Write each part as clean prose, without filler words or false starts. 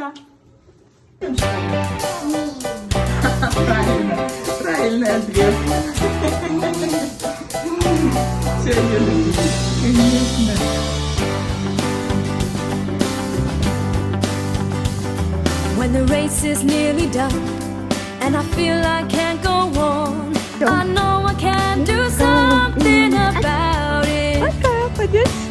Basta. Rahil na Edgar. Seryoso. Inis na. When the race is nearly done and I feel I can't go on, I know I can do something about it.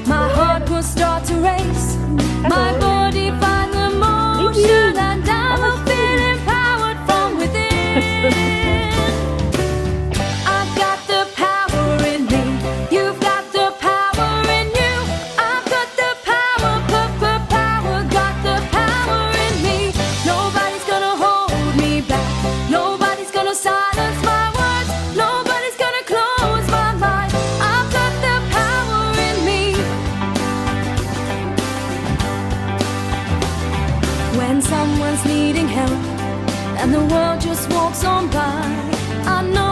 My heart will start to race, my body find the motion, and I will feel empowered from within. I've got the power in me, you've got the power in you. I've got the power, power, got the power in me. Nobody's gonna hold me back, nobody's gonna silence my words, nobody's gonna close my mind. I've got the power in me. When someone's needing help and the world just walks on by, I know